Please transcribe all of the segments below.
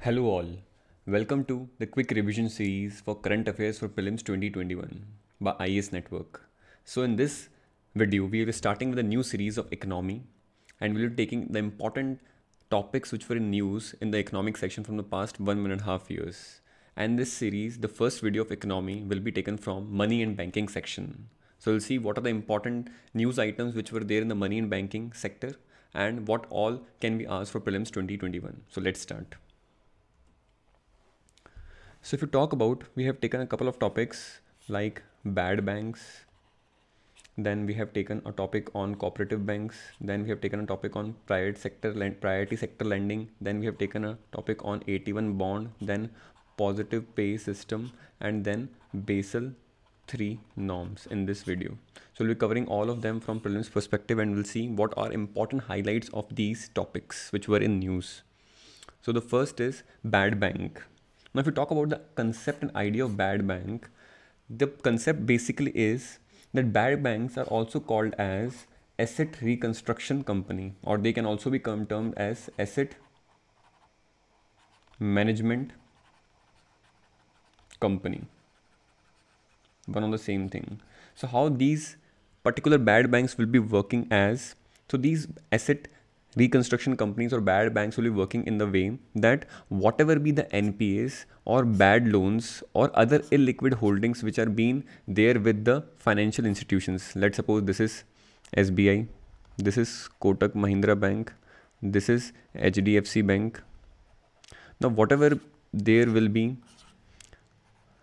Hello all. Welcome to the quick revision series for current affairs for prelims 2021 by IAS Network. So in this video, we are starting with a new series of economy and we'll be taking the important topics which were in news in the economic section from the past 1.5 years. And this series, the first video of economy will be taken from money and banking section. So we'll see what are the important news items which were there in the money and banking sector and what all can be asked for prelims 2021. So let's start. So if you talk about, we have taken a couple of topics like bad banks, then we have taken a topic on cooperative banks, then we have taken a topic on priority sector lending, then we have taken a topic on AT1 bond, then positive pay system, and then Basel III norms in this video. So we'll be covering all of them from prelims perspective and we'll see what are important highlights of these topics which were in news. So the first is bad bank. Now, if you talk about the concept and idea of bad bank, the concept basically is that bad banks are also called as asset reconstruction company, or they can also be termed as asset management company. One on the same thing. So how these particular bad banks will be working as, so these asset reconstruction companies or bad banks will be working in the way that whatever be the NPAs or bad loans or other illiquid holdings which are being there with the financial institutions. Let's suppose this is SBI, this is Kotak Mahindra Bank, this is HDFC Bank. Now whatever there will be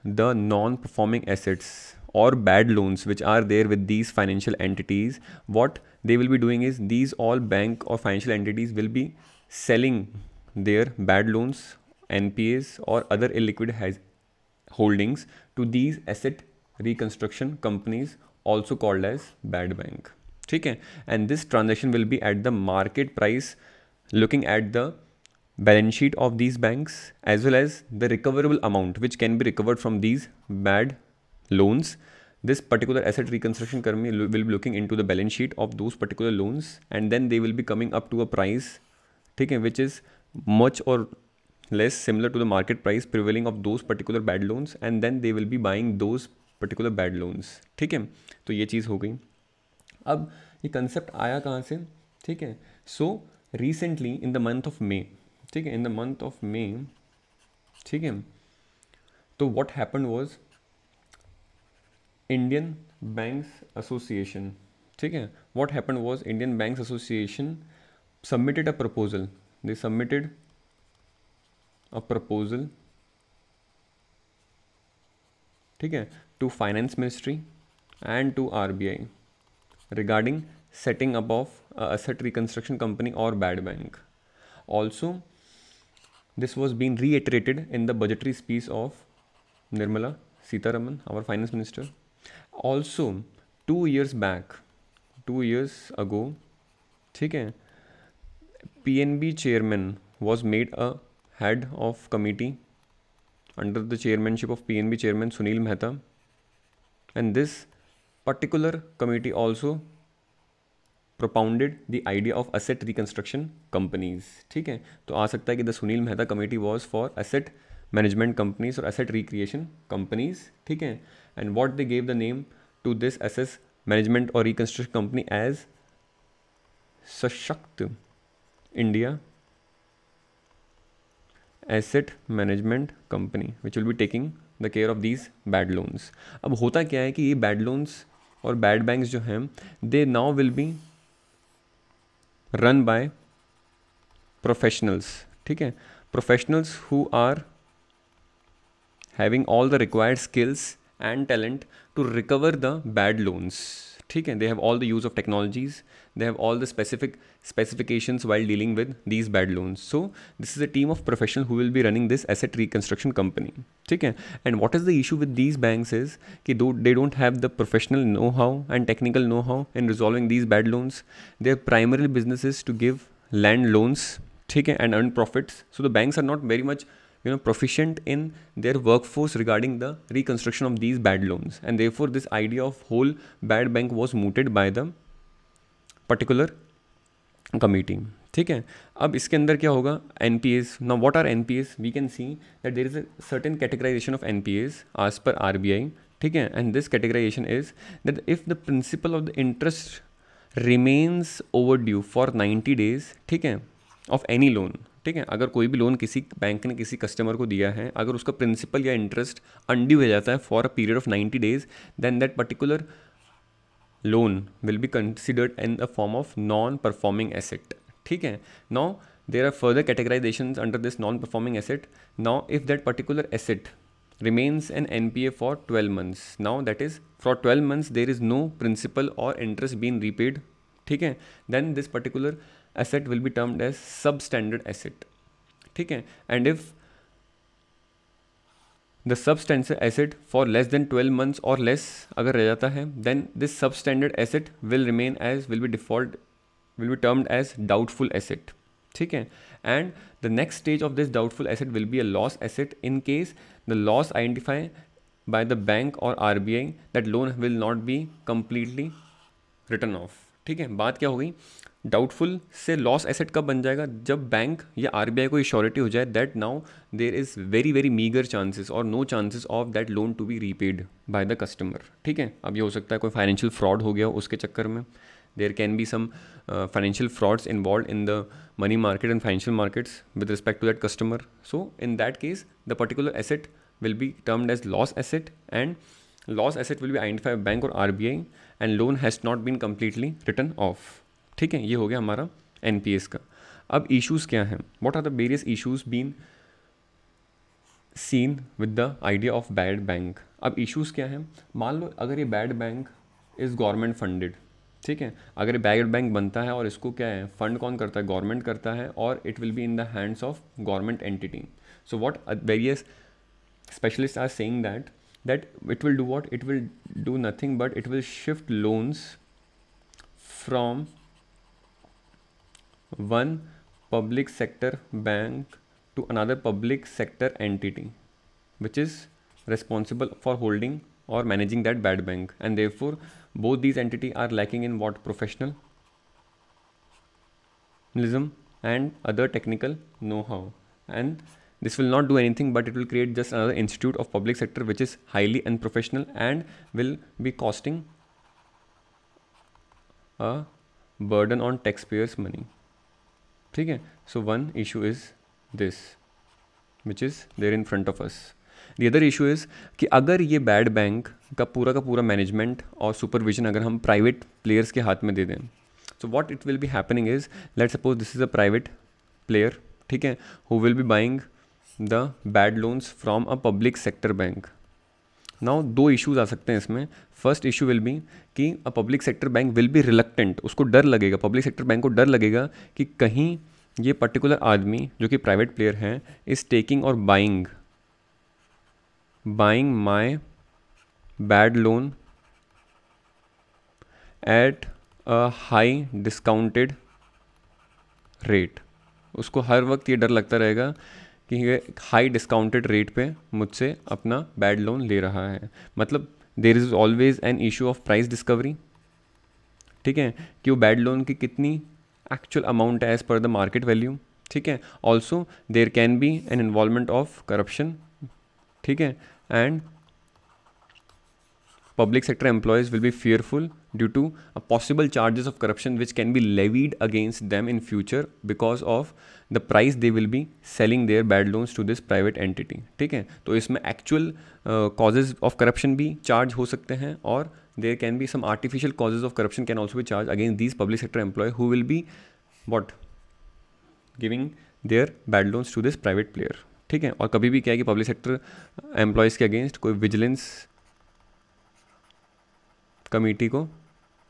the non-performing assets or bad loans which are there with these financial entities, what they will be doing is these all bank or financial entities will be selling their bad loans, NPAs or other illiquid holdings to these asset reconstruction companies, also called as bad bank. Okay? And this transaction will be at the market price, looking at the balance sheet of these banks as well as the recoverable amount which can be recovered from these bad loans. This particular asset reconstruction company will be looking into the balance sheet of those particular loans and then they will be coming up to a price, okay, which is much or less similar to the market price prevailing of those particular bad loans, and then they will be buying those particular bad loans. ठीक है, तो ये चीज़ हो गई. अब ये concept आया कहाँ से? ठीक है, so recently in the month of May, ठीक है, in the month of May, ठीक है, तो what happened was Indian banks association, ठीक है, what happened was Indian banks association submitted a proposal, they submitted a proposal, ठीक है, to finance ministry and to RBI regarding setting up of asset reconstruction company or bad bank. Also, this was being reiterated in the budgetary speech of Nirmala Sitharaman, our finance minister. Also, 2 years back, 2 years ago, ठीक है, PNB chairman was made a head of committee under the chairmanship of PNB chairman Sunil Mehta, and this particular committee also propounded the idea of asset reconstruction companies. ठीक है, तो आ सकता है कि the Sunil Mehta committee was for asset management companies or asset recreation companies. ठीक है, and what they gave the name to this asset management or reconstruction company as Sashakt India Asset Management Company, which will be taking the care of these bad loans. अब होता क्या है कि ये bad loans और bad banks जो हैं, they now will be run by professionals. ठीक है, professionals who are having all the required skills and talent to recover the bad loans. ठीक है, they have all the use of technologies, they have all the specifications while dealing with these bad loans. So this is a team of professionals who will be running this asset reconstruction company. ठीक है, and what is the issue with these banks is कि they don't have the professional know-how and technical know-how in resolving these bad loans. Their primary business is to give land loans, ठीक है, and earn profits. So the banks are not very much proficient in their workforce regarding the reconstruction of these bad loans, and therefore this idea of whole bad bank was mooted by the particular committee. ठीक है, अब इसके अंदर क्या होगा, NPAs. Now what are NPAs? We can see that there is a certain categorization of NPAs as per RBI. ठीक है, and this categorization is that if the principal of the interest remains over due for 90 days, ठीक है, of any loan. ठीक है, अगर कोई भी loan किसी बैंक ने किसी कस्टमर को दिया है, अगर उसका प्रिंसिपल या इंटरेस्ट अनड्यू हो जाता है for a period of 90 days, then that particular loan will be considered in the form of non-performing asset. ठीक है, now there are further categorizations under this non-performing asset. Now if that particular asset remains an NPA for 12 months, now that is for 12 months there is no principal or interest being repaid, ठीक है, then this particular asset will be termed as substandard asset. ठीक है, and if the substandard asset for less than 12 months or less अगर रह जाता है, then this substandard asset will remain as will be termed as doubtful asset. ठीक है, and the next stage of this doubtful asset will be a loss asset in case the loss identified by the bank or RBI that loan will not be completely written off. ठीक है, बात क्या हो गई, doubtful से loss asset कब बन जाएगा, जब बैंक या RBI को श्योरिटी हो जाए that now there is very very meagre chances और no chances of that loan to be repaid by the customer. ठीक है, अब ये हो सकता है कोई फाइनेंशियल फ्रॉड हो गया उसके चक्कर में, there can be some financial frauds involve in the money market and financial markets with respect to that customer. So in that case the particular asset will be termed as loss asset and loss asset will be identified bank और RBI and loan has not been completely written off. ठीक है, ये हो गया हमारा NPAs का. अब issues क्या हैं, what are the various issues been seen with the idea of bad bank. अब इश्यूज़ क्या हैं, मान लो अगर ये bad bank is government funded. ठीक है, अगर ये बैड बैंक बनता है और इसको क्या है फंड कौन करता है, गवर्नमेंट करता है, और it will be in the hands of government entity. So what various specialists are saying that it will do what, it will do nothing but it will shift loans from one public sector bank to another public sector entity which is responsible for holding or managing that bad bank, and therefore both these entities are lacking in what, professionalism and other technical know-how, and this will not do anything but it will create just another institute of public sector which is highly unprofessional and will be costing a burden on taxpayers money. ठीक है, so one issue is this which is there in front of us. The other issue is कि अगर ये bad bank का पूरा management और supervision अगर हम प्राइवेट प्लेयर्स के हाथ में दे दें, so what it will be happening is, let's suppose this is a private player, ठीक है, who will be buying the bad loans from a public sector bank. Now दो इश्यूज आ सकते हैं इसमें. फर्स्ट इशू विल बी कि a public sector bank will be reluctant, उसको डर लगेगा, पब्लिक सेक्टर बैंक को डर लगेगा कि कहीं ये पर्टिकुलर आदमी जो कि प्राइवेट प्लेयर हैं इज टेकिंग और buying my bad loan at a high discounted rate. उसको हर वक्त ये डर लगता रहेगा कि ये हाई डिस्काउंटेड रेट पे मुझसे अपना बैड लोन ले रहा है. मतलब there is always an issue of price discovery. ठीक है, कि वो बैड लोन की कितनी एक्चुअल अमाउंट है as per the market value. ठीक है, also there can be an involvement of corruption. ठीक है, and public sector employees will be fearful due to a possible charges of corruption which can be levied against them in future because of the price they will be selling their bad loans to this private entity. ठीक है, तो इसमें actual causes of corruption भी charge हो सकते हैं और there can be some artificial causes of corruption can also be charged against these public sector employees who will be what giving their bad loans to this private player. ठीक है, और कभी भी क्या है कि पब्लिक सेक्टर एम्प्लॉयज़ के against कोई विजिलेंस कमेटी को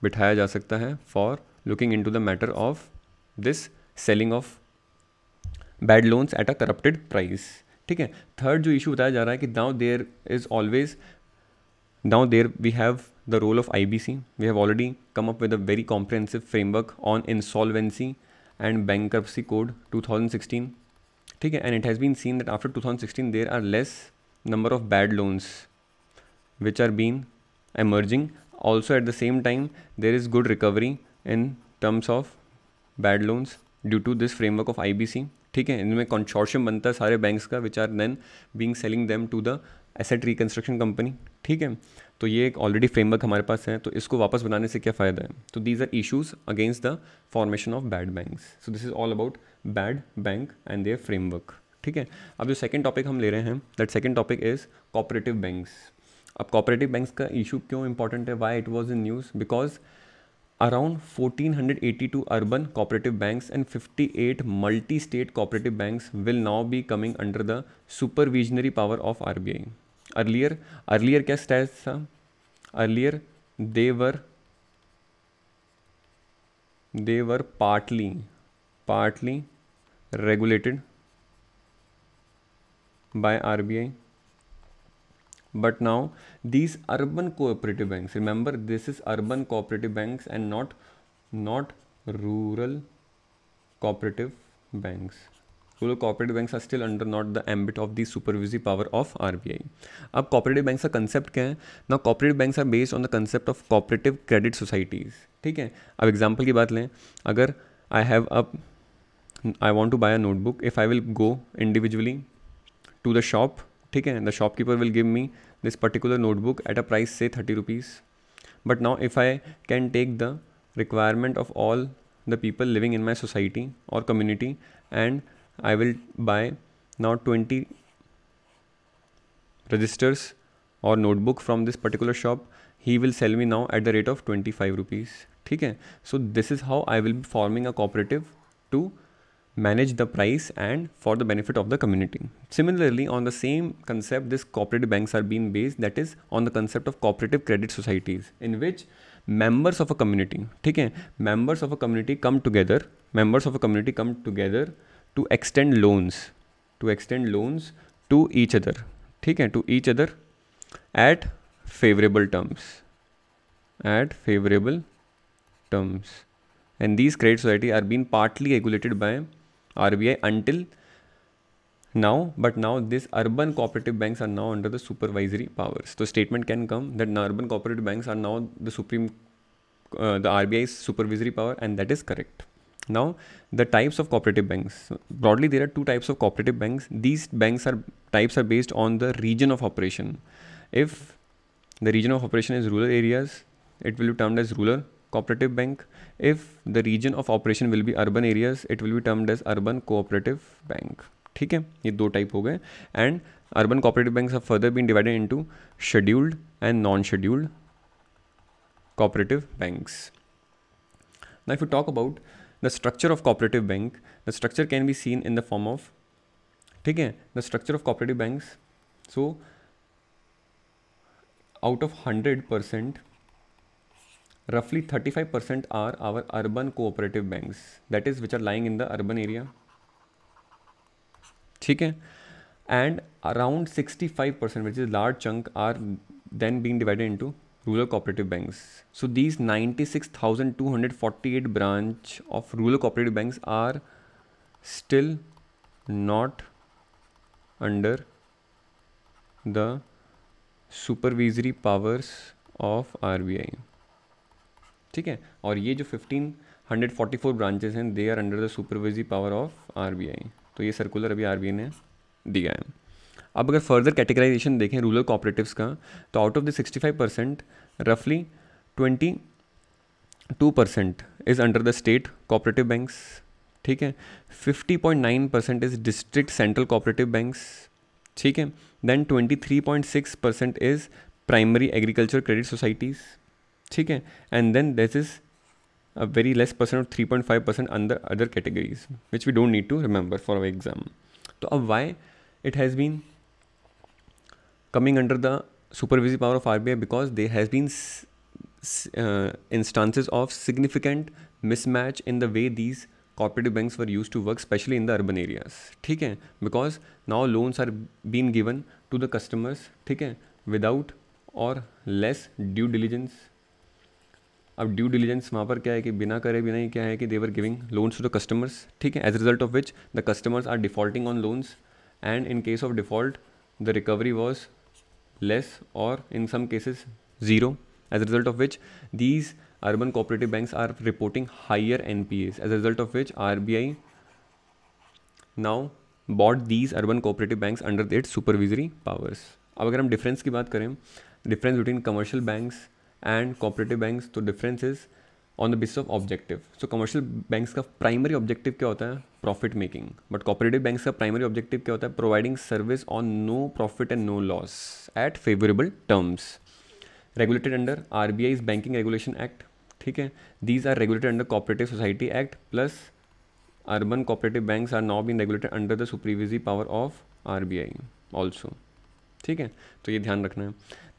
बिठाया जा सकता है for looking into the matter of this selling of bad loans at a corrupted price. ठीक है, थर्ड जो इशू बताया जा रहा है कि now there is always we have the role of IBC. We have already come up with a very comprehensive framework on insolvency and bankruptcy code 2016. ठीक है, and it has been seen that after 2016 there are less number of bad loans which are been emerging. Also at the same time there is good recovery in terms of bad loans due to this framework of IBC, ठीक है. इनमें consortium बनता है सारे banks का which are then being selling them to the asset reconstruction company, ठीक है. तो ये एक ऑलरेडी फ्रेमवर्क हमारे पास है, तो इसको वापस बनाने से क्या फ़ायदा है. तो these are issues against the formation of bad banks. So this is all about bad bank and their framework, ठीक है. अब जो सेकंड टॉपिक हम ले रहे हैं, that second topic is cooperative banks. अब कोऑपरेटिव बैंक्स का इशू क्यों इंपॉर्टेंट है, why it was in news, because around 1482 urban cooperative banks and 58 multi-state cooperative banks will now be coming under the supervisory power of RBI. earlier क्या status था, earlier they were partly regulated by RBI, but now these urban cooperative banks, remember this is urban cooperative banks and not rural cooperative banks. Rural cooperative banks are still under not the ambit of the supervisory power of RBI. अब cooperative banks का concept क्या है? Now cooperative banks are based on the concept of cooperative credit societies, ठीक है. अब example की बात लें, अगर I want to buy a notebook, if I will go individually to the shop, ठीक है, the shopkeeper will give me this particular notebook at a price say 30 rupees. But now if I can take the requirement of all the people living in my society or community and I will buy now 20 registers or notebook from this particular shop, he will sell me now at the rate of 25 rupees, ठीक है. So this is how I will be forming a cooperative to manage the price and for the benefit of the community. Similarly, on the same concept, this cooperative banks are being based, that is on the concept of cooperative credit societies, in which members of a community, ठीक है, members of a community come together to extend loans to each other, ठीक है, to each other at favorable terms, and these credit society are being partly regulated by RBI until now, but now these urban cooperative banks are now under the supervisory powers. So statement can come that urban cooperative banks are now the the RBI's supervisory power, and that is correct. Now the types of cooperative banks, broadly there are two types of cooperative banks. These types are based on the region of operation. If the region of operation is rural areas, it will be termed as rural cooperative bank. If the region of operation will be urban areas, it will be termed as urban cooperative bank, ठीक है. ये दो type हो गए. And urban cooperative banks have further been divided into scheduled and non-scheduled cooperative banks. Now if you talk about the structure of cooperative bank, the structure can be seen in the form of, ठीक है, the structure of cooperative banks. So out of 100%, roughly 35% are our urban cooperative banks, that is which are lying in the urban area, ठीक है, and around 65%, which is large chunk, are then being divided into rural cooperative banks. So these 96,248 branch of rural cooperative banks are still not under the supervisory powers of RBI, ठीक है. और ये जो 1544 branches हैं, they are under the supervisory power of RBI. तो ये circular अभी RBI ने दिया है. अब अगर फर्दर कैटेगराइजेशन देखें रूरल कोऑपरेटिव्स का, तो आउट ऑफ द 65% रफली 22% is under the state cooperative banks, ठीक है. 50.9% is district central cooperative banks, ठीक है. Then 23.6% is primary agriculture credit societies, ठीक है. And then this is a very less percent of 3.5% under other categories, which we don't need to remember for our exam. So why it has been coming under the supervisory power of RBI? Because there has been instances of significant mismatch in the way these cooperative banks were used to work, especially in the urban areas, ठीक है. Because now loans are being given to the customers, ठीक है, without or less due diligence. अब due diligence वहाँ पर क्या है कि बिना करे बिना ही क्या है कि they were giving loans to the customers, ठीक है. As result of which the customers are defaulting on loans, and in case of default the recovery was less और in some cases zero. As result of which these urban cooperative banks are reporting higher NPAs, as a result of which RBI now bought these urban cooperative banks under its supervisory powers. अब अगर हम difference की बात करें, difference between commercial banks and cooperative banks, तो difference is on the basis of objective. So commercial banks का primary objective क्या होता है? Profit making. But cooperative banks का प्राइमरी ऑब्जेक्टिव क्या होता है? Providing service on no profit and no loss at favourable terms. Regulated under RBI's banking regulation act. ठीक है, these are regulated under cooperative society act, plus urban cooperative banks are now being regulated under the supervisory power of RBI also. ठीक है, तो ये ध्यान रखना है.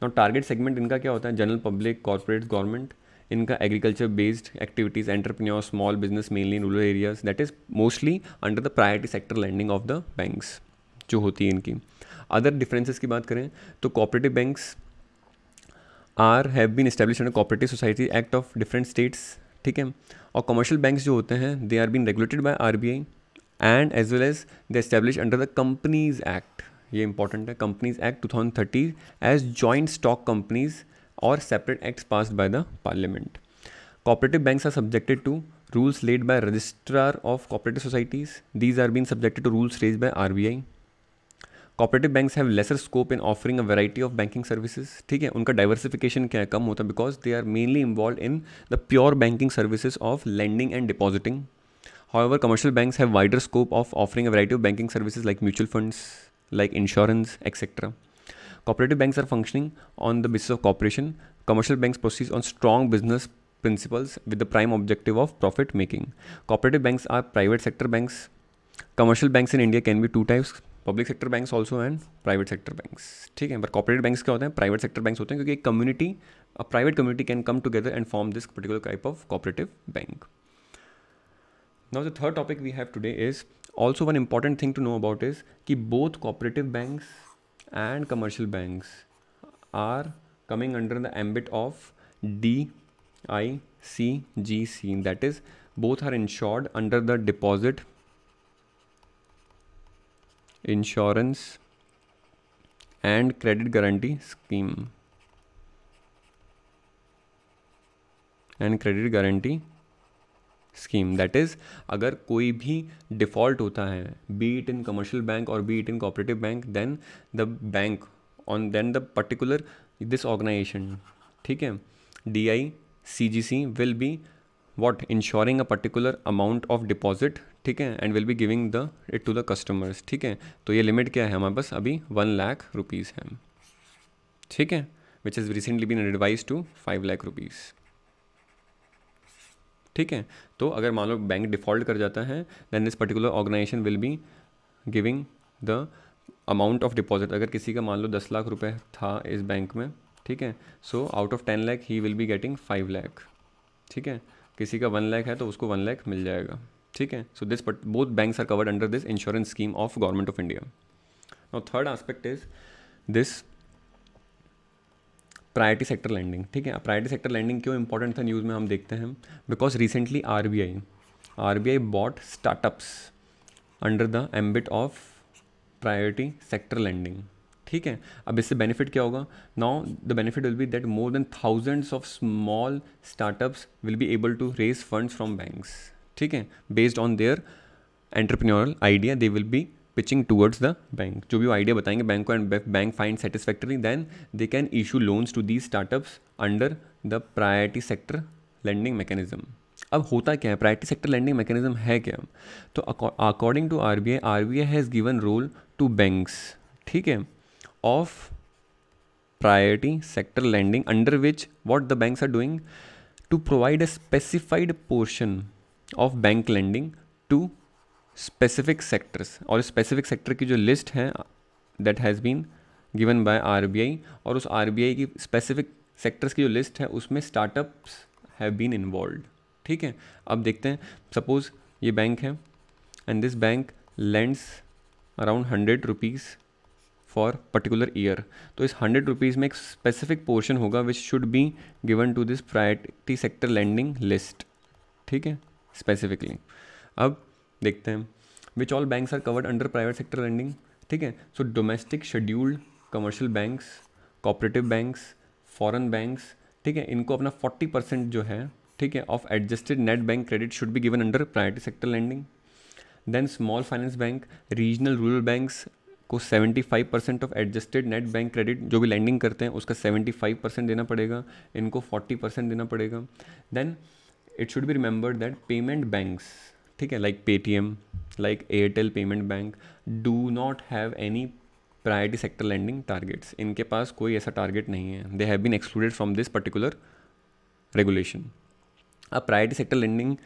Now target segment इनका क्या होता है? General public, corporate, government. इनका agriculture based activities, entrepreneur, small business mainly in rural areas, that is mostly under the priority sector lending of the banks जो होती है इनकी. अदर डिफरेंसेस की बात करें तो cooperative banks have been established under cooperative society act of different states. ठीक है, और कमर्शियल बैंक्स जो होते हैं they are been regulated by RBI and as well as they establish under the companies act. ये इंपॉर्टेंट है, companies act 2030 as joint stock companies और separate acts passed by the parliament. Cooperative banks are subjected to rules laid by registrar of cooperative societies. These are being subjected to rules raised by RBI. Cooperative banks have lesser scope in offering a variety of banking services. ठीक है, उनका diversification क्या है? कम होता है, because they are mainly involve in the pure banking services of lending and depositing. However, commercial banks have wider scope of offering a variety of banking services like mutual funds, like insurance, etc. Cooperative banks are functioning on the basis of cooperation. Commercial banks proceed on strong business principles with the prime objective of profit making. Cooperative banks are private sector banks. Commercial banks in India can be two types, public sector banks also and private sector banks. ठीक है, but corporate banks क्या होते हैं? Private sector banks होते हैं, क्योंकि एक community, a private community can come together and form this particular type of cooperative bank. Now the third topic we have today is also one important thing to know about is कि both cooperative banks and commercial banks are coming under the ambit of DICGC, that is both are insured under the deposit insurance and credit guarantee scheme that is अगर कोई भी default होता है, B it in commercial bank और be it in cooperative bank, then the bank on then the particular this organisation, ठीक है, DICGC will be what ensuring a particular amount of deposit, ठीक है, and will be giving it to the customers. ठीक है, तो ये limit क्या है हमारे पास? अभी 1 लाख रुपीज़ है. ठीक है, which has recently been revised to 5 lakh rupees. ठीक है, तो अगर मान लो बैंक डिफ़ॉल्ट कर जाता है, then this particular organization will be giving the amount of deposit. अगर किसी का मान लो 10 लाख रुपए था इस बैंक में, ठीक है, so out of 10 lakh he will be getting 5 lakh. ठीक है, किसी का 1 लाख है तो उसको 1 लाख मिल जाएगा. ठीक है, so this both banks are covered under this insurance scheme of government of India. Now third aspect is this priority sector lending. ठीक है, प्रायोरिटी सेक्टर लैंडिंग क्यों इंपॉर्टेंट था न्यूज़ में हम देखते हैं, because recently RBI brought startups under the ambit of priority sector lending. ठीक है, अब इससे बेनिफिट क्या होगा? Now the benefit will be that more than thousands of small startups will be able to raise funds from banks. ठीक है, based on their entrepreneurial idea they will be pitching towards the bank. जो भी वो idea बताएंगे bank को and bank find satisfactory, then they can issue loans to these startups under the priority sector lending mechanism. अब होता क्या है? Priority sector lending mechanism है क्या? तो according to RBI has given role to banks, ठीक है, of priority sector lending, under which what the banks are doing to provide a specified portion of bank lending to specific sectors. और specific sector की जो list है that has been given by RBI, और उस RBI की specific sectors की जो list है उसमें startups have been involved. ठीक है, अब देखते हैं, suppose ये बैंक है and this bank lends around 100 rupees for particular year. तो इस 100 रुपीज़ में एक स्पेसिफिक पोर्शन होगा which should be given to this priority sector lending list. ठीक है, स्पेसिफिकली. अब देखते हैं which all banks are covered under private sector lending. ठीक है, so domestic scheduled commercial banks, cooperative banks, foreign banks, ठीक है, इनको अपना 40% जो है ठीक है, of adjusted net bank credit should be given under priority sector lending. Then small finance bank, regional rural banks को 75% of adjusted net bank credit जो भी लैंडिंग करते हैं उसका 75% देना पड़ेगा, इनको 40% देना पड़ेगा। Then it should be remembered that payment banks, ठीक है, like Paytm, like Airtel payment bank, do not have any priority sector lending targets. इनके पास कोई ऐसा टारगेट नहीं है, they have been excluded from this particular regulation. अब priority sector lending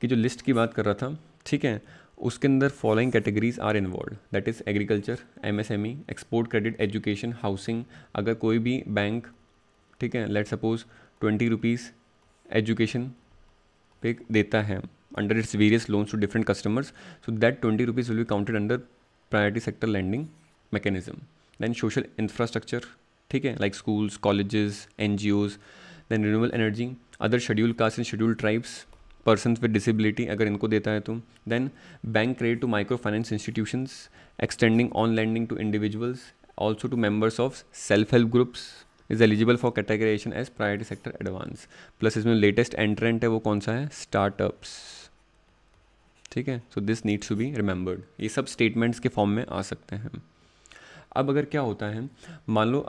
की जो लिस्ट की बात कर रहा था, ठीक है, उसके अंदर following categories are involve, that is agriculture, MSME, export credit, education, housing. अगर कोई भी बैंक, ठीक है, लेट सपोज 20 रुपीज़ एजुकेशन पे देता है under its various loans to different customers, so that 20 rupees will be counted under priority sector lending mechanism. Then social infrastructure, ठीक है, like schools, colleges, NGOs. Then renewable energy, other scheduled castes and scheduled tribes, persons with disability अगर इनको देता है तो. Then bank credit to microfinance institutions, extending on lending to individuals, also to members of self-help groups is eligible for categorization as priority sector advance. Plus इसमें latest entrant है वो कौन सा है, startups, ठीक है. So this needs to be remembered. ये सब statements के फॉर्म में आ सकते हैं. अब अगर क्या होता है, मान लो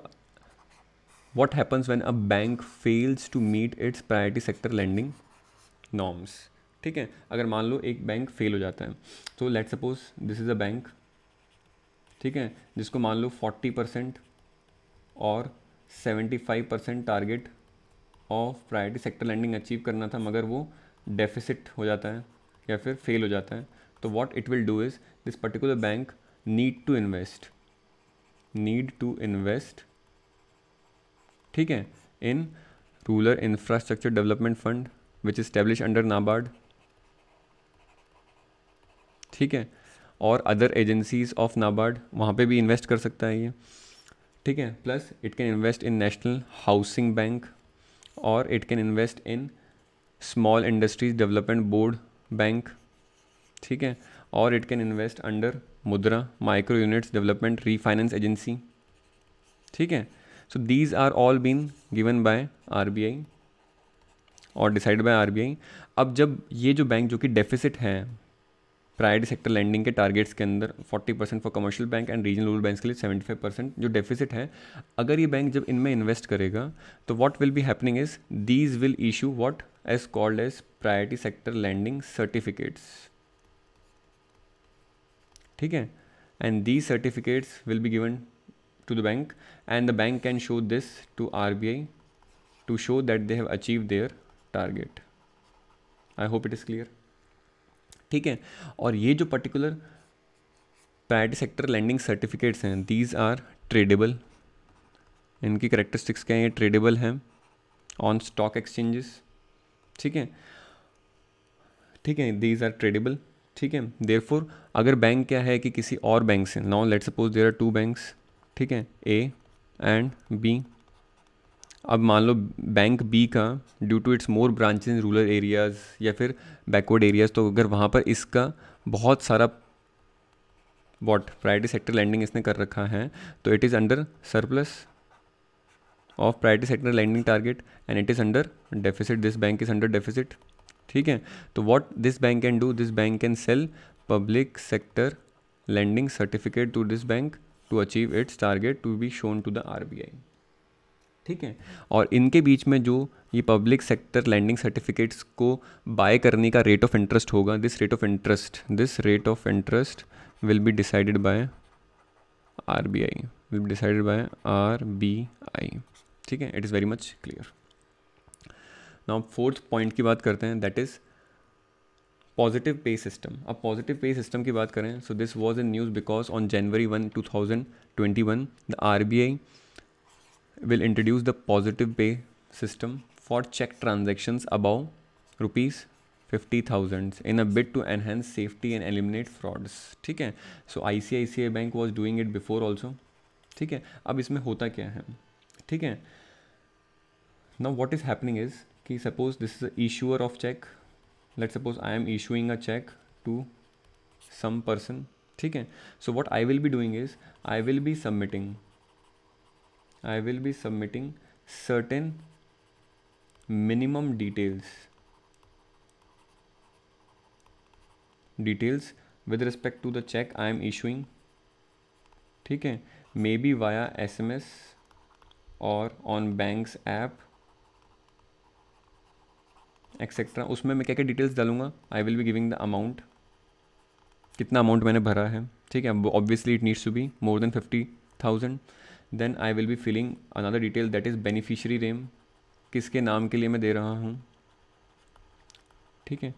what happens when a bank fails to meet its priority sector lending norms, ठीक है. अगर मान लो एक बैंक फेल हो जाता है, तो let suppose this is a bank, ठीक है, जिसको मान लो 40% और 75% target of priority sector landing achieve करना था, मगर वो डेफिसिट हो जाता है या फिर फेल हो जाता है. तो what it will do is this particular bank need to invest, ठीक है, in rural infrastructure development fund which establish under NABARD, ठीक है, और अदर एजेंसीज ऑफ नाबार्ड, वहाँ पे भी इन्वेस्ट कर सकता है ये, ठीक है. Plus it can invest in national housing bank, और it can invest in small industries development board bank, ठीक है, और it can invest under Mudra micro units development refinance agency, ठीक है. So these are all been given by RBI और decide by RBI. अब जब ये जो बैंक जो कि डेफिसिट है प्रायोरिटी सेक्टर लैंडिंग के टारगेट्स के अंदर 40% for commercial bank and regional rural banks के लिए 75% जो डेफिसिट है, अगर ये बैंक जब इनमें इन्वेस्ट करेगा तो what will be happening is these will issue what is called as priority sector lending certificates, ठीक है. And these certificates will be given to the bank and the bank can show this to RBI to show that they have achieved their target. I hope it is clear. ठीक है. और ये जो particular priority sector lending certificates हैं, these are tradable. इनकी characteristics क्या हैं, ये ट्रेडेबल हैं ऑन स्टॉक एक्सचेंजेस, ठीक है, ठीक है, दीज आर ट्रेडेबल, ठीक है. देयरफॉर अगर बैंक क्या है कि किसी और बैंक से, now let suppose there are 2 banks, ठीक है, ए एंड बी. अब मान लो बैंक बी का due to its more branches in rural areas या फिर बैकवर्ड एरियाज़, तो अगर वहाँ पर इसका बहुत सारा प्रायोरिटी सेक्टर लैंडिंग इसने कर रखा है, तो it is under surplus of priority sector lending target and it is under deficit. This bank is under deficit, ठीक है. तो what this bank can do, this bank can sell public sector lending certificate to this bank to achieve its target to be shown to the RBI, ठीक है. और इनके बीच में जो ये पब्लिक सेक्टर लैंडिंग सर्टिफिकेट्स को बाय करने का रेट ऑफ इंटरेस्ट होगा, this rate of interest will be decided by RBI, ठीक है. It is very much clear. Now fourth point की बात करते हैं, that is positive pay system. अब पॉजिटिव पे सिस्टम की बात करें, so this was in news because on January 1, 2021 the RBI will introduce the positive pay system for check transactions above rupees 50,000 in a bid to enhance safety and eliminate frauds, ठीक है. So ICICI Bank was doing it before also, ठीक है. अब इसमें होता क्या है, ठीक है. Now what is happening is कि suppose this is a issuer of check, let's suppose I am issuing a check to some person, ठीक है. So what I will be doing is I will be submitting certain minimum details, details with respect to the cheque I am issuing, ठीक है, may be via SMS और on bank's app etcetera. उसमें मैं क्या क्या details डालूंगा, I will be giving the amount, कितना amount मैंने भरा है, ठीक है, obviously it needs to be more than 50,000। Then I will be filling another detail that is beneficiary name, किसके नाम के लिए मैं दे रहा हूँ, ठीक है।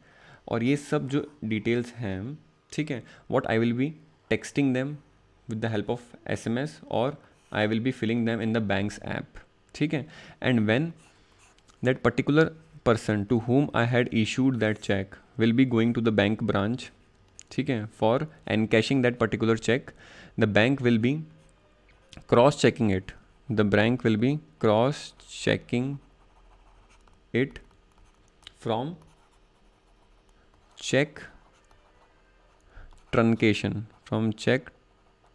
और ये सब जो डिटेल्स हैं, ठीक है, what I will be texting them with the help of SMS और I will be filling them in the bank's app, ठीक है। And when that particular person to whom I had issued that check will be going to the bank branch, ठीक है, for encashing that particular check, the bank will be cross checking it, the bank will be cross checking it from check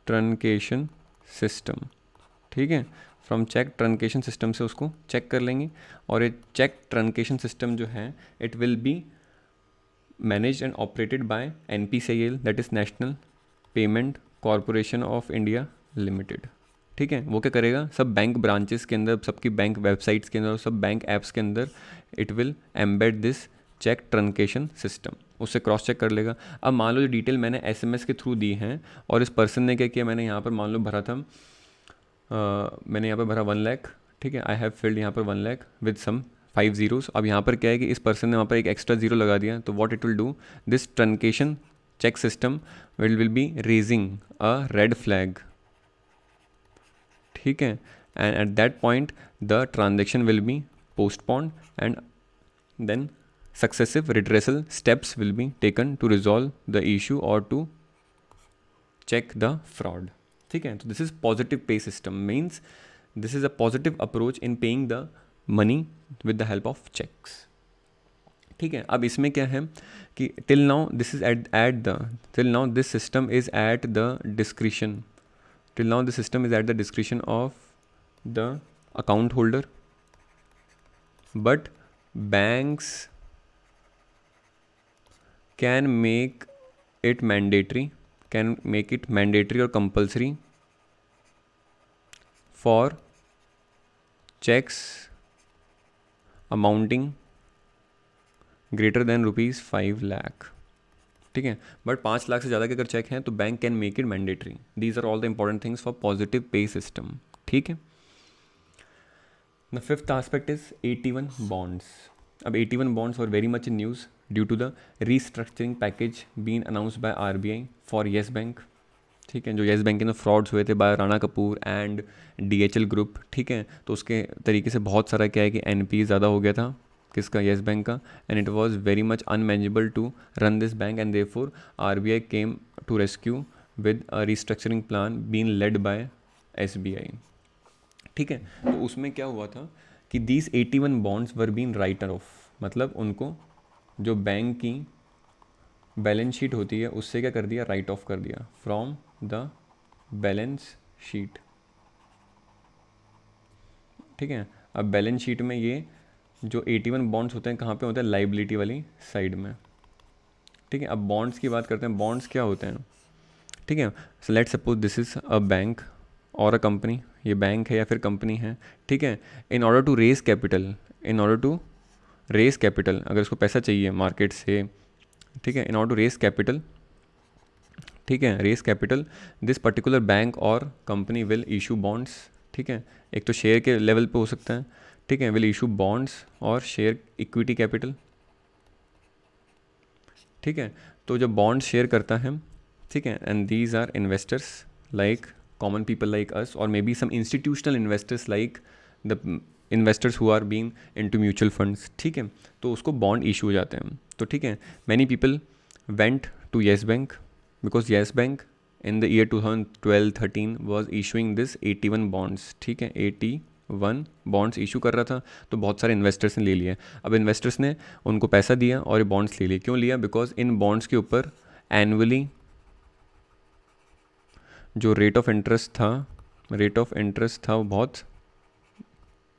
truncation system, ठीक है, from check truncation system से उसको check कर लेंगे। और ये चेक ट्रंकेशन सिस्टम जो है it will be managed and operated by NPCIL, that is national payment corporation of India limited, ठीक है। वो क्या करेगा, सब बैंक ब्रांचेस के अंदर, सबकी बैंक वेबसाइट्स के अंदर और सब बैंक ऐप्स के अंदर it will embed this cheque truncation system, उससे क्रॉस चेक कर लेगा। अब मान लो जो डिटेल मैंने SMS के थ्रू दी हैं और इस पर्सन ने क्या किया, मैंने यहाँ पर मान लो भरा था, मैंने यहाँ पर भरा 1 लाख, ठीक है, आई हैव फिल्ड यहाँ पर 1 लाख विद सम 5 zeros। अब यहाँ पर क्या है कि इस पर्सन ने वहाँ पर एक एक्स्ट्रा जीरो लगा दिया, तो what it will do, this truncation cheque system will be raising a red flag, ठीक है, and at that point the transaction will be postponed and then successive redressal steps will be taken to resolve the issue or to check the fraud, ठीक है। तो this is positive pay system, means this is a positive approach in paying the money with the help of checks, ठीक है। अब इसमें क्या है कि till now this is till now this system is at the discretion of the account holder, but banks can make it mandatory or compulsory for checks amounting greater than ₹5 lakh, ठीक है। But 5 lakh से ज़्यादा के अगर cheque हैं तो bank can make it mandatory. These are all the important things for positive pay system, ठीक है। The fifth aspect is 81 bonds. अब 81 bonds were very much in news due to the restructuring package been announced by RBI for Yes Bank, ठीक है। जो yes bank के अंदर frauds हुए थे by Rana Kapoor and DHL group, ठीक है, तो उसके तरीके से बहुत सारा क्या है कि NPA ज़्यादा हो गया था किसका, येस बैंक का, and it was very much unmanageable to run this bank and therefore RBI came to rescue with a restructuring plan been led by SBI, ठीक है। तो उसमें क्या हुआ था कि these 81 bonds were been written off, मतलब उनको जो बैंक की बैलेंस शीट होती है उससे क्या कर दिया, राइट ऑफ कर दिया फ्रॉम द बैलेंस शीट, ठीक है। अब बैलेंस शीट में ये जो 81 बॉन्ड्स होते हैं कहाँ पे होते हैं, लाइबिलिटी वाली साइड में, ठीक है। अब बॉन्ड्स की बात करते हैं, बॉन्ड्स क्या होते हैं, ठीक है। So let's suppose this is a bank और अ कंपनी, ये बैंक है या फिर कंपनी है, ठीक है। In order to raise capital, अगर इसको पैसा चाहिए मार्केट से, ठीक है, in order to raise capital, ठीक है, raise capital, this particular bank और कंपनी विल इशू बॉन्ड्स, ठीक है। एक तो शेयर के लेवल पे हो सकता है, ठीक है, विल इशू बॉन्ड्स और शेयर इक्विटी कैपिटल, ठीक है। तो जब बॉन्ड शेयर करता है, ठीक है, and these are investors like common people like us और may be some institutional investors like the investors who are being into mutual funds, ठीक है। तो उसको बॉन्ड इशू हो जाते हैं, तो ठीक है, many people went to Yes Bank because Yes Bank in the year 2012-13 was issuing this 81 bonds, ठीक है, 81 बॉन्ड्स इशू कर रहा था, तो बहुत सारे इन्वेस्टर्स ने ले लिए। अब इन्वेस्टर्स ने उनको पैसा दिया और ये बॉन्ड्स ले लिए, क्यों लिया, बिकॉज इन बॉन्ड्स के ऊपर एनुअली जो रेट ऑफ इंटरेस्ट था वो बहुत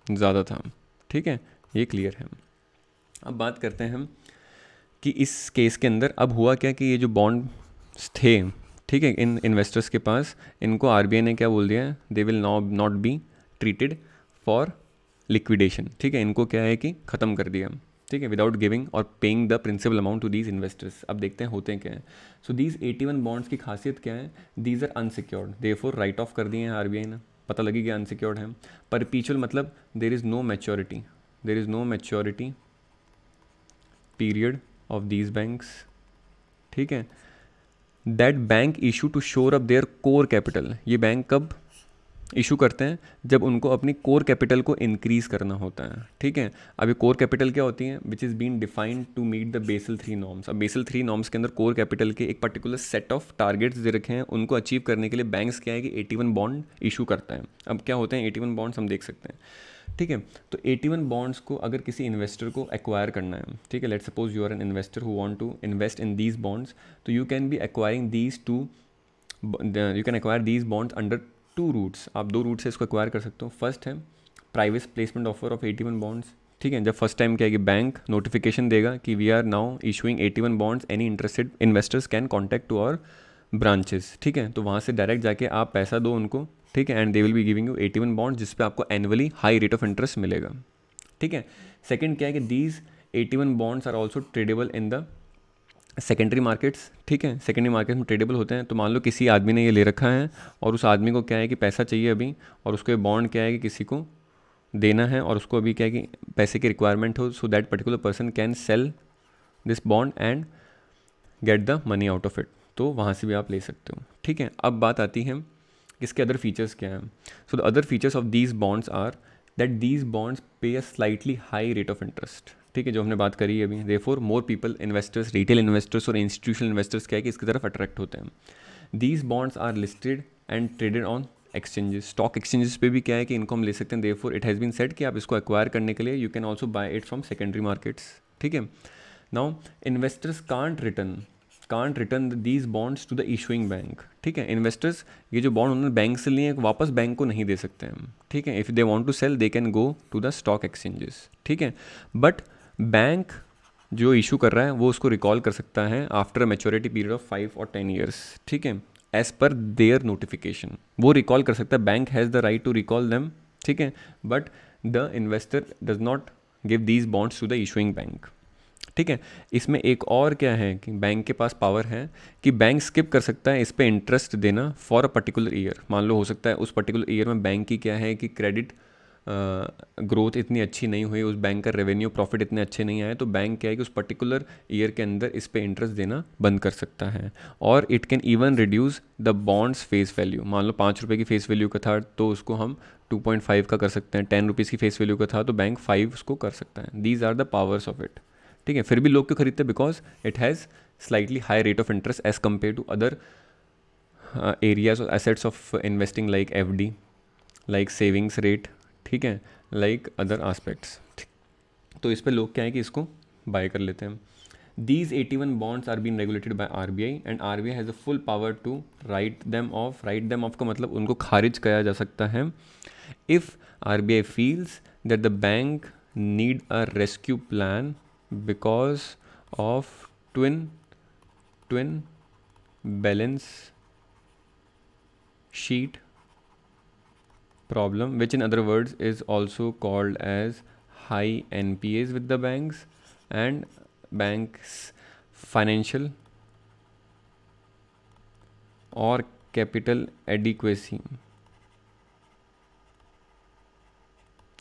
ज़्यादा था, ठीक है, ये क्लियर है। अब बात करते हैं हम कि इस केस के अंदर अब हुआ क्या कि ये जो बॉन्ड्स थे, ठीक है, इन इन्वेस्टर्स के पास, इनको आरबीआई ने क्या बोल दिया है, they will now not be treated for liquidation, ठीक है, इनको क्या है कि ख़त्म कर दिया, ठीक है, विदाउट गिविंग और paying the principal amount to these investors. अब देखते हैं होते हैं क्या है। सो दीज 81 बॉन्ड्स की खासियत क्या है, these are unsecured, therefore write off कर दिए हैं आरबीआई ने, पता लगी कि अनसिक्योर्ड है। परपीचुअल मतलब there is no maturity, there is no maturity period of these banks, ठीक है। That bank issue to shore up their core capital, ये बैंक कब इशू करते हैं, जब उनको अपनी कोर कैपिटल को इंक्रीज़ करना होता है, ठीक है। अभी कोर कैपिटल क्या होती है, which is been defined to meet the Basel 3 norms. अब बेसल 3 नॉर्म्स के अंदर कोर कैपिटल के एक पर्टिकुलर सेट ऑफ टारगेट्स दे रखे हैं, उनको अचीव करने के लिए बैंक्स क्या है कि 81 बॉन्ड इशू करता है। अब क्या होते हैं 81 बॉन्ड्स, हम देख सकते हैं, ठीक है। तो 81 बॉन्ड्स को अगर किसी इन्वेस्टर को एक्वायर करना है, ठीक है, let's suppose you are an investor who want to invest in these bonds, तो you can be acquiring these two, you can acquire these bonds under 2 routes. आप 2 रूट से इसको एक्वायर कर सकते हो। फर्स्ट है private placement offer of 81 bonds, ठीक है। जब फर्स्ट टाइम क्या है कि बैंक नोटिफिकेशन देगा कि we are now issuing 81 bonds, any interested investors can contact to our branches, ठीक है। तो वहाँ से डायरेक्ट जाके आप पैसा दो उनको, ठीक है, and they will be giving you 81 bonds, जिस पे आपको annually high rate of interest मिलेगा, ठीक है। सेकंड क्या है कि these 81 bonds are also tradeable in the secondary markets, ठीक है। सेकेंडरी मार्केट में ट्रेडेबल होते हैं। तो मान लो किसी आदमी ने ये ले रखा है और उस आदमी को क्या है कि पैसा चाहिए अभी, और उसको बॉन्ड क्या है कि किसी को देना है, और उसको अभी क्या है कि पैसे की रिक्वायरमेंट हो, so that particular person can sell this bond and get the money out of it. तो वहाँ से भी आप ले सकते हो, ठीक है। अब बात आती है इसके अदर फीचर्स क्या हैं। So the other features of these bonds are that these bonds pay a slightly high rate of interest, ठीक है, जो हमने बात करी है अभी। Therefore more people, investors, retail investors और इंस्टीट्यूशनल इन्वेस्टर्स क्या है कि इसकी तरफ अट्रैक्ट होते हैं। These bonds are listed and traded on exchanges, stock exchanges पे भी क्या है कि इनको हम ले सकते हैं। Therefore it has been said कि आप इसको एक्वायर करने के लिए you can also buy it from secondary markets, ठीक है। Now investors can't return these bonds to the issuing bank, ठीक है। इन्वेस्टर्स ये जो बॉन्ड उन्होंने बैंक से लिए वापस बैंक को नहीं दे सकते हैं, ठीक है। If they want to sell they can go to the stock exchanges, ठीक है। बट बैंक जो इशू कर रहा है वो उसको रिकॉल कर सकता है after a maturity period of 5 और 10 ईयर्स, ठीक है, एज पर देयर नोटिफिकेशन। वो रिकॉल कर सकता है, bank has the right to recall them, ठीक है, but the investor does not give these bonds to the issuing bank, ठीक है। इसमें एक और क्या है कि बैंक के पास पावर है कि बैंक स्किप कर सकता है इस पर इंटरेस्ट देना फॉर अ पर्टिकुलर ईयर। मान लो हो सकता है उस पर्टिकुलर ईयर में बैंक की क्या है कि क्रेडिट ग्रोथ इतनी अच्छी नहीं हुई, उस बैंक का रेवेन्यू प्रॉफिट इतने अच्छे नहीं आए, तो बैंक क्या है कि उस पर्टिकुलर ईयर के अंदर इस पे इंटरेस्ट देना बंद कर सकता है। और it can even reduce the bonds face value. मान लो 5 रुपये की फेस वैल्यू का था तो उसको हम 2.5 का कर सकते हैं। 10 रुपीज़ की फेस वैल्यू का था तो बैंक 5 उसको कर सकता है। These are the powers of it, ठीक है। फिर भी लोग क्यों खरीदते हैं, because it has slightly high rate of interest as compared to other areas और assets of investing like FD, like savings rate, ठीक है, लाइक अदर आस्पेक्ट्स। तो इस पे लोग क्या है कि इसको बाय कर लेते हैं। These 81 bonds are been regulated by RBI and RBI has a full power to write them off. Write them off का मतलब उनको खारिज किया जा सकता है if RBI feels that the bank need a rescue plan because of twin balance sheet problem, which in other words is also called as high NPAs with the banks, and banks financial or capital adequacy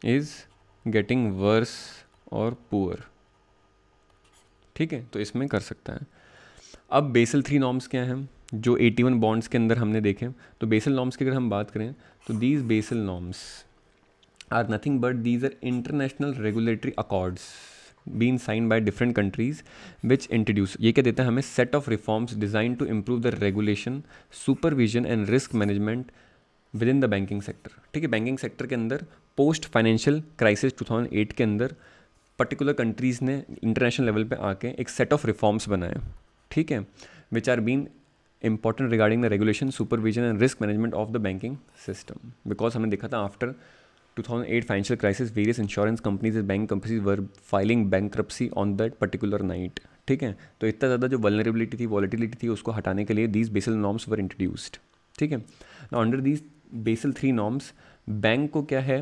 is getting worse or poor, ठीक है। तो इसमें कर सकता है। अब Basel 3 norms क्या हैं जो 81 बॉन्ड्स के अंदर हमने देखे। तो बेसल नॉर्म्स की अगर हम बात करें तो these Basel norms are nothing but these are international regulatory accords been sign by different countries which introduce. ये क्या देता है हमें, set of reforms design to improve the regulation, supervision and risk management within the banking sector, ठीक है। Banking sector के अंदर post financial crisis 2008 के अंदर पर्टिकुलर कंट्रीज़ ने इंटरनेशनल लेवल पे आके एक सेट ऑफ रिफॉर्म्स बनाए, ठीक है, which are been important regarding the regulation, supervision and risk management of the banking system, because हमने देखा था after 2008 financial crisis, various insurance companies and bank companies were filing bankruptcy on that particular night. ठीक है, तो इतना ज़्यादा जो vulnerability थी, वॉलेटिलिटी थी, उसको हटाने के लिए these Basel norms were introduced. ठीक है, now under these Basel 3 norms bank को क्या है,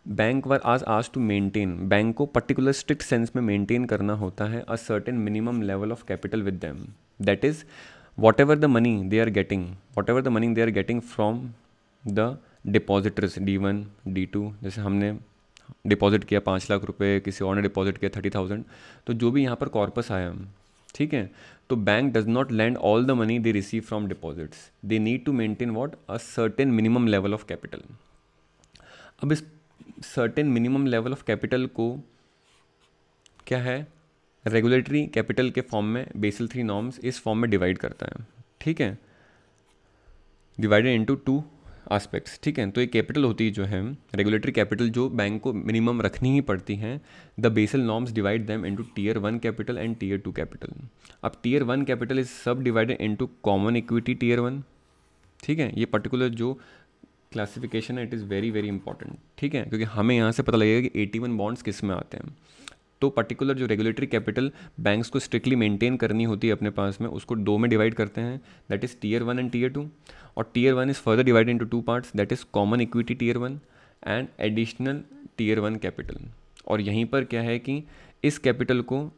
बैंक वर आज आस्क्ड टू मेंटेन, बैंक को पर्टिकुलर स्ट्रिक्ट सेंस में मेंटेन करना होता है a certain minimum level of capital with them, that is whatever the money they are getting from the depositors D1 D2, जैसे हमने deposit किया 5 लाख रुपए, किसी और ने डिपॉजिट किया 30,000, तो जो भी यहाँ पर कॉर्पस आया, ठीक है, तो bank does not lend all the money they receive from deposits, they need to maintain what, a certain minimum level of capital. अब इस certain minimum level of capital को क्या है, रेगुलेटरी कैपिटल के फॉर्म में बेसल 3 नॉर्म्स इस form में divide करता है। ठीक है, डिवाइडेड इनटू 2 एस्पेक्ट्स। ठीक है, तो ये कैपिटल होती है जो है रेगुलेटरी कैपिटल, जो बैंक को मिनिमम रखनी ही पड़ती हैं। The Basel norms divide them into tier 1 capital and tier 2 capital. अब tier 1 capital is subdivided into common equity tier 1। ठीक है, ये पर्टिकुलर जो क्लासिफिकेशन है it is very very important. ठीक है, क्योंकि हमें यहाँ से पता लगेगा कि 81 बॉन्ड्स किस में आते हैं। तो पर्टिकुलर जो रेगुलेटरी कैपिटल बैंक्स को स्ट्रिक्टली मेंटेन करनी होती है अपने पास में, उसको 2 में डिवाइड करते हैं, that is tier 1 and tier 2। और tier 1 is further divided into 2 parts, that is common equity tier 1 and additional tier 1 capital. और यहीं पर क्या है कि इस कैपिटल को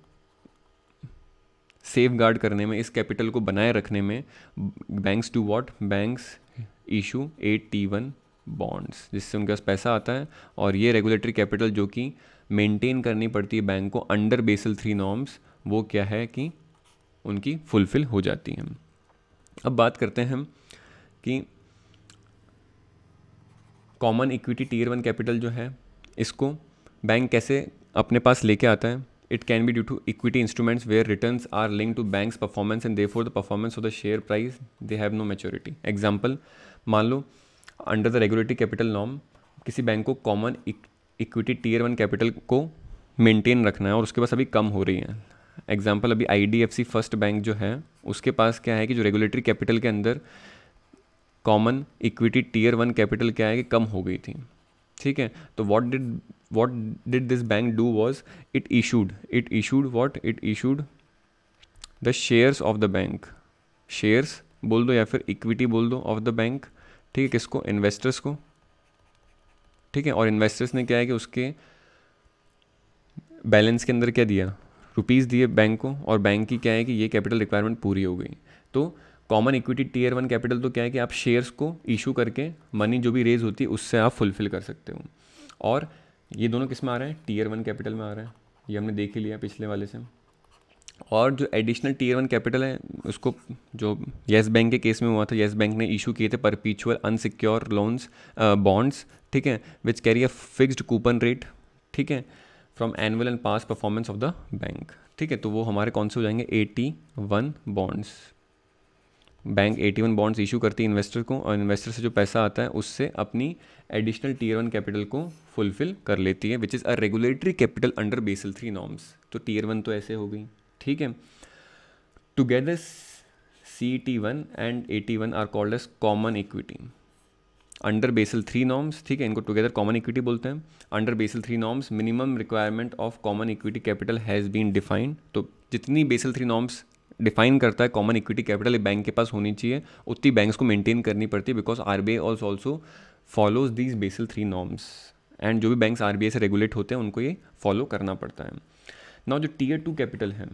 सेफ गार्ड करने में, इस कैपिटल को बनाए रखने में banks do what, banks issue 8T1 bonds, जिससे उनके पास पैसा आता है और ये रेगुलेटरी कैपिटल जो कि मेंटेन करनी पड़ती है बैंक को अंडर बेसल 3 नॉर्म्स, वो क्या है कि उनकी फुलफिल हो जाती हैं। अब बात करते हैं कि कॉमन इक्विटी टियर 1 कैपिटल जो है इसको बैंक कैसे अपने पास लेके आता है। It can be due to equity instruments where returns are linked to banks performance and therefore the performance of the share price they have no maturity. Example, मान लो under the regulatory capital norm किसी bank को common equity tier 1 capital को maintain रखना है और उसके पास अभी कम हो रही है। एग्जांपल, अभी IDFC फर्स्ट बैंक जो है उसके पास क्या है कि जो रेगुलेटरी कैपिटल के अंदर कॉमन इक्विटी टियर 1 कैपिटल क्या है कि कम हो गई थी। ठीक है, तो what did this bank do was it issued the shares of the bank, shares बोल दो या फिर इक्विटी बोल दो ऑफ द बैंक। ठीक है, किसको, इन्वेस्टर्स को। ठीक है, और इन्वेस्टर्स ने क्या है कि उसके बैलेंस के अंदर क्या दिया, रुपीज़ दिए बैंक को, और बैंक की क्या है कि ये कैपिटल रिक्वायरमेंट पूरी हो गई। तो कॉमन इक्विटी टियर 1 कैपिटल तो क्या है कि आप शेयर्स को इशू करके मनी जो भी रेज होती है उससे आप फुलफिल कर सकते हो। और ये दोनों किस में आ रहे हैं, टियर 1 कैपिटल में आ रहा है, ये हमने देख ही लिया पिछले वाले से। और जो एडिशनल टियर 1 कैपिटल है उसको, जो येस बैंक के केस में हुआ था, येस बैंक ने इशू किए थे परपीचुअल अनसिक्योर लोन्स बॉन्ड्स, ठीक है, which carry a fixed coupon rate, ठीक है, from annual and past performance of the bank. ठीक है, तो वो हमारे कौन से हो जाएंगे, 81 बॉन्ड्स। बैंक 81 बॉन्ड्स इशू करती है इन्वेस्टर को, और इन्वेस्टर से जो पैसा आता है उससे अपनी एडिशनल टियर 1 कैपिटल को फुलफिल कर लेती है, which is a regulatory capital under Basel 3 norms. तो टियर 1 तो ऐसे हो गई। ठीक है, together CET1 and 81 are called as common equity under Basel 3 norms. ठीक है, इनको टुगेदर कॉमन इक्विटी बोलते हैं। Under Basel 3 norms minimum requirement of common equity capital has been defined. तो जितनी बेसल 3 नॉर्म्स डिफाइन करता है कॉमन इक्विटी कैपिटल बैंक के पास होनी चाहिए, उतनी बैंक्स को मेंटेन करनी पड़ती है, because RBI also follows these Basel 3 norms, and जो भी बैंक्स RBI से रेगुलेट होते हैं उनको ये फॉलो करना पड़ता है। नाउ जो टियर 2 कैपिटल है,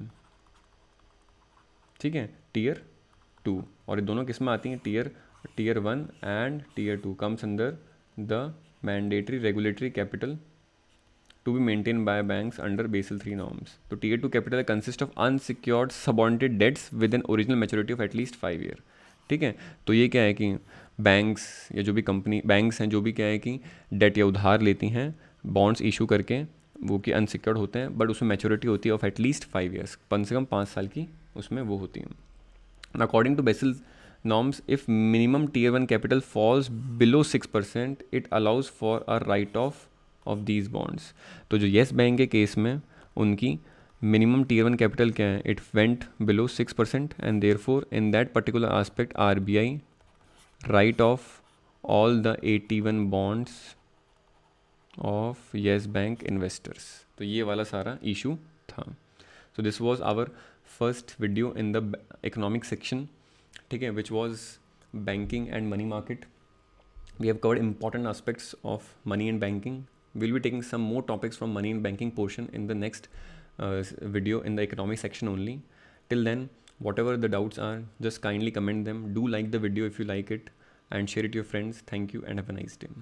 ठीक है, टियर 2, और ये दोनों किस में आती हैं, tier 1 and tier 2 comes under the mandatory regulatory capital to be maintained by banks under Basel 3 norms. तो Tier 2 capital consist of unsecured subordinated debts with an original maturity of at least 5 year. ठीक है, तो ये क्या है कि banks या जो भी कंपनी बैंक्स हैं जो भी क्या है कि डेट या उधार लेती हैं बॉन्ड्स इशू करके, वो कि अनसिक्योर्ड होते हैं, बट उसमें मैच्योरिटी होती है ऑफ एटलीस्ट 5 years, कम से कम 5 साल की उसमें वो होती है। According to Basel norms, if minimum Tier 1 capital falls below 6%, it allows for a write-off of these bonds. तो जो येस बैंक के केस में उनकी मिनिमम टियर 1 कैपिटल क्या है, it went below 6%, and therefore in that particular aspect RBI write off all the 81 bonds of Yes Bank investors. तो ये वाला सारा इशू था। So this was our first video in the economic section, ठीक है, which was banking and money market. We have covered important aspects of money and banking. We'll be taking some more topics from money and banking portion in the next video in the economic section only. Till then, whatever the doubts are, just kindly comment them. Do like the video if you like it and share it to your friends. Thank you and have a nice day.